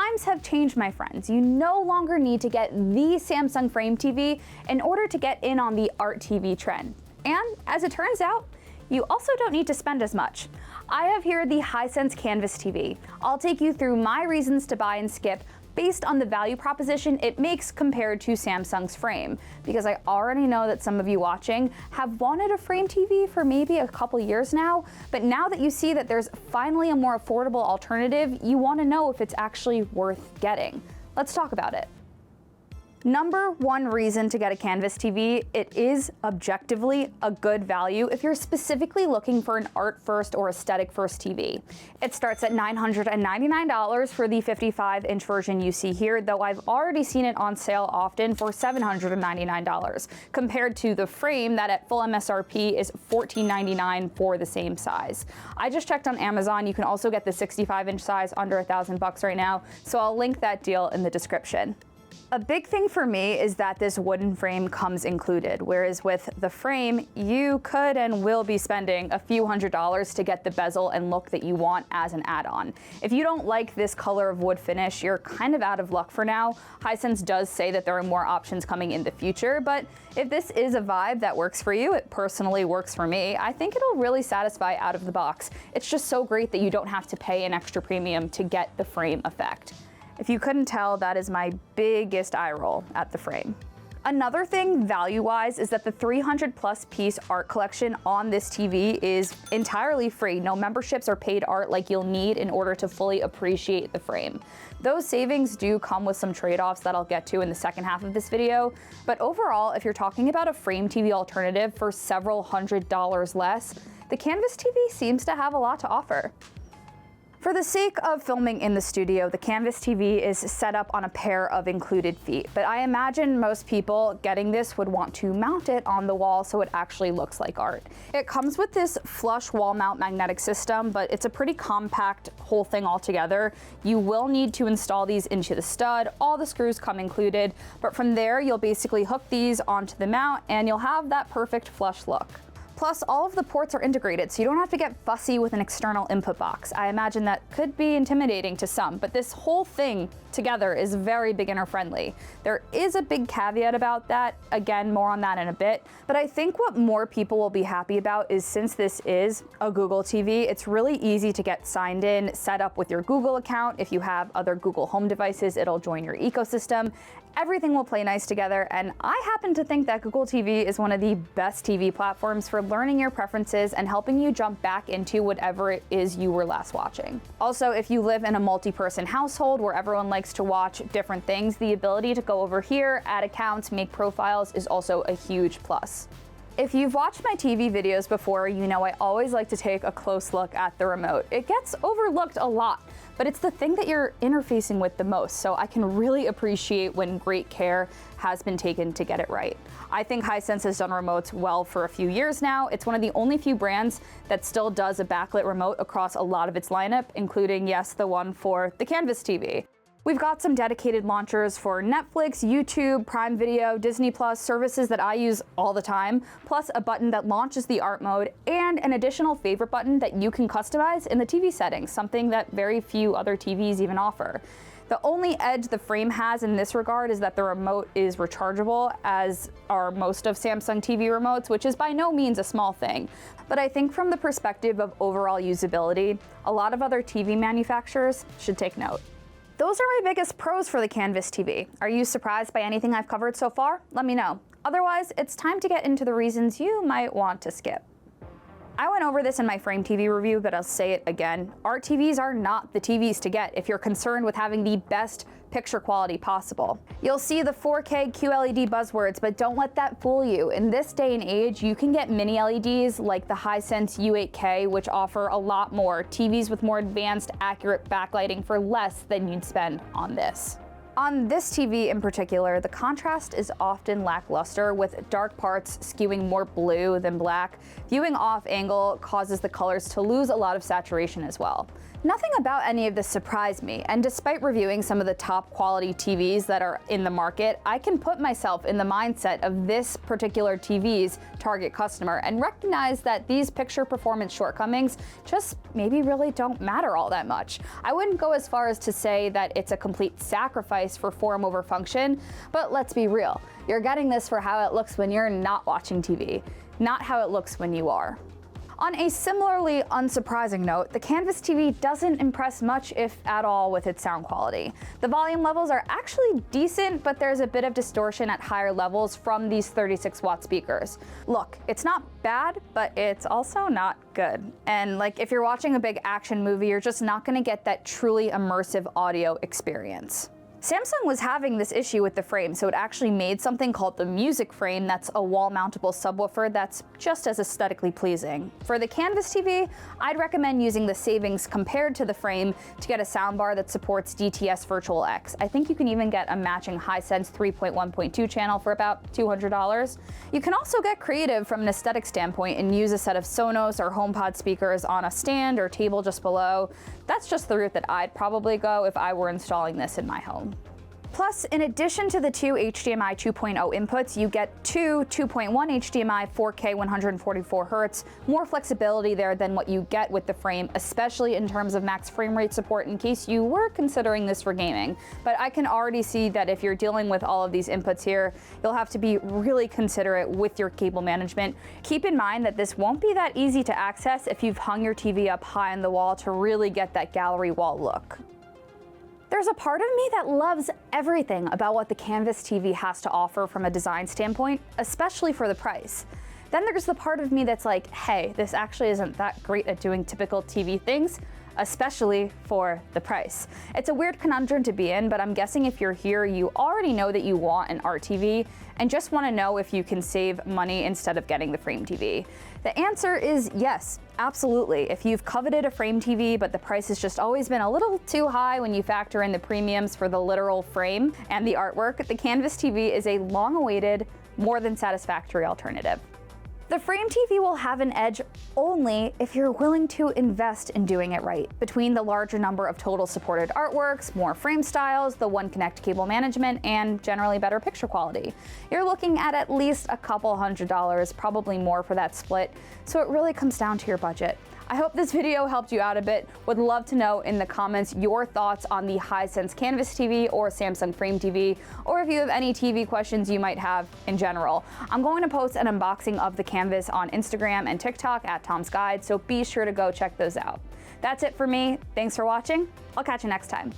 Times have changed, my friends. You no longer need to get the Samsung Frame TV in order to get in on the Art TV trend. And as it turns out, you also don't need to spend as much. I have here the Hisense Canvas TV. I'll take you through my reasons to buy and skip based on the value proposition it makes compared to Samsung's Frame, because I already know that some of you watching have wanted a Frame TV for maybe a couple years now, but now that you see that there's finally a more affordable alternative, you want to know if it's actually worth getting. Let's talk about it. Number one reason to get a Canvas TV, it is objectively a good value if you're specifically looking for an art-first or aesthetic-first TV. It starts at $999 for the 55-inch version you see here, though I've already seen it on sale often for $799, compared to the Frame that at full MSRP is $1499 for the same size. I just checked on Amazon. You can also get the 65-inch size under $1,000 right now, so I'll link that deal in the description. A big thing for me is that this wooden frame comes included, whereas with the Frame, you could and will be spending a few $100s to get the bezel and look that you want as an add-on. If you don't like this color of wood finish, you're kind of out of luck for now. Hisense does say that there are more options coming in the future, but if this is a vibe that works for you, it personally works for me, I think it'll really satisfy out of the box. It's just so great that you don't have to pay an extra premium to get the Frame effect. If you couldn't tell, that is my biggest eye roll at the Frame. Another thing value-wise is that the 300+ piece art collection on this TV is entirely free. No memberships or paid art like you'll need in order to fully appreciate the Frame. Those savings do come with some trade-offs that I'll get to in the second half of this video, but overall, if you're talking about a Frame TV alternative for several $100s less, the Canvas TV seems to have a lot to offer. For the sake of filming in the studio, the Canvas TV is set up on a pair of included feet, but I imagine most people getting this would want to mount it on the wall so it actually looks like art. It comes with this flush wall mount magnetic system, but it's a pretty compact whole thing altogether. You will need to install these into the stud. All the screws come included, but from there you'll basically hook these onto the mount and you'll have that perfect flush look. Plus, all of the ports are integrated, so you don't have to get fussy with an external input box. I imagine that could be intimidating to some, but this whole thing together is very beginner friendly. There is a big caveat about that, again, more on that in a bit, but I think what more people will be happy about is since this is a Google TV, it's really easy to get signed in, set up with your Google account. If you have other Google Home devices, it'll join your ecosystem. Everything will play nice together, and I happen to think that Google TV is one of the best TV platforms for learning your preferences and helping you jump back into whatever it is you were last watching. Also, if you live in a multi-person household where everyone likes to watch different things, the ability to go over here, add accounts, make profiles is also a huge plus. If you've watched my TV videos before, you know I always like to take a close look at the remote. It gets overlooked a lot, but it's the thing that you're interfacing with the most, so I can really appreciate when great care has been taken to get it right. I think Hisense has done remotes well for a few years now. It's one of the only few brands that still does a backlit remote across a lot of its lineup, including, yes, the one for the Canvas TV. We've got some dedicated launchers for Netflix, YouTube, Prime Video, Disney Plus, services that I use all the time, plus a button that launches the art mode, and an additional favorite button that you can customize in the TV settings, something that very few other TVs even offer. The only edge the Frame has in this regard is that the remote is rechargeable, as are most of Samsung TV remotes, which is by no means a small thing. But I think from the perspective of overall usability, a lot of other TV manufacturers should take note. Those are my biggest pros for the Canvas TV. Are you surprised by anything I've covered so far? Let me know. Otherwise, it's time to get into the reasons you might want to skip. I went over this in my Frame TV review, but I'll say it again. Art TVs are not the TVs to get if you're concerned with having the best picture quality possible. You'll see the 4K QLED buzzwords, but don't let that fool you. In this day and age, you can get mini LEDs like the Hisense U8K, which offer a lot more, TVs with more advanced, accurate backlighting for less than you'd spend on this. On this TV in particular, the contrast is often lackluster, with dark parts skewing more blue than black. Viewing off angle causes the colors to lose a lot of saturation as well. Nothing about any of this surprised me, and despite reviewing some of the top quality TVs that are in the market, I can put myself in the mindset of this particular TV's target customer and recognize that these picture performance shortcomings just maybe really don't matter all that much. I wouldn't go as far as to say that it's a complete sacrifice for form over function, but let's be real. You're getting this for how it looks when you're not watching TV, not how it looks when you are. On a similarly unsurprising note, the Canvas TV doesn't impress much, if at all, with its sound quality. The volume levels are actually decent, but there's a bit of distortion at higher levels from these 36-watt speakers. Look, it's not bad, but it's also not good. And like, if you're watching a big action movie, you're just not gonna get that truly immersive audio experience. Samsung was having this issue with the frame, so it actually made something called the Music Frame that's a wall-mountable subwoofer that's just as aesthetically pleasing. For the Canvas TV, I'd recommend using the savings compared to the frame to get a soundbar that supports DTS Virtual X. I think you can even get a matching Hisense 3.1.2 channel for about $200. You can also get creative from an aesthetic standpoint and use a set of Sonos or HomePod speakers on a stand or table just below. That's just the route that I'd probably go if I were installing this in my home. Plus, in addition to the two HDMI 2.0 inputs, you get two 2.1 HDMI 4K 144Hz, more flexibility there than what you get with the frame, especially in terms of max frame rate support in case you were considering this for gaming. But I can already see that if you're dealing with all of these inputs here, you'll have to be really considerate with your cable management. Keep in mind that this won't be that easy to access if you've hung your TV up high on the wall to really get that gallery wall look. There's a part of me that loves everything about what the Canvas TV has to offer from a design standpoint, especially for the price. Then there's the part of me that's like, hey, this actually isn't that great at doing typical TV things, especially for the price. It's a weird conundrum to be in, but I'm guessing if you're here, you already know that you want an art TV and just want to know if you can save money instead of getting the frame TV. The answer is yes, absolutely. If you've coveted a frame TV, but the price has just always been a little too high when you factor in the premiums for the literal frame and the artwork, the Canvas TV is a long-awaited, more than satisfactory alternative. The frame TV will have an edge only if you're willing to invest in doing it right. Between the larger number of total supported artworks, more frame styles, the One Connect cable management, and generally better picture quality, you're looking at least a couple $100, probably more for that split, so it really comes down to your budget. I hope this video helped you out a bit. Would love to know in the comments your thoughts on the Hisense Canvas TV or Samsung Frame TV, or if you have any TV questions you might have in general. I'm going to post an unboxing of the Canvas on Instagram and TikTok at Tom's Guide, so be sure to go check those out. That's it for me. Thanks for watching. I'll catch you next time.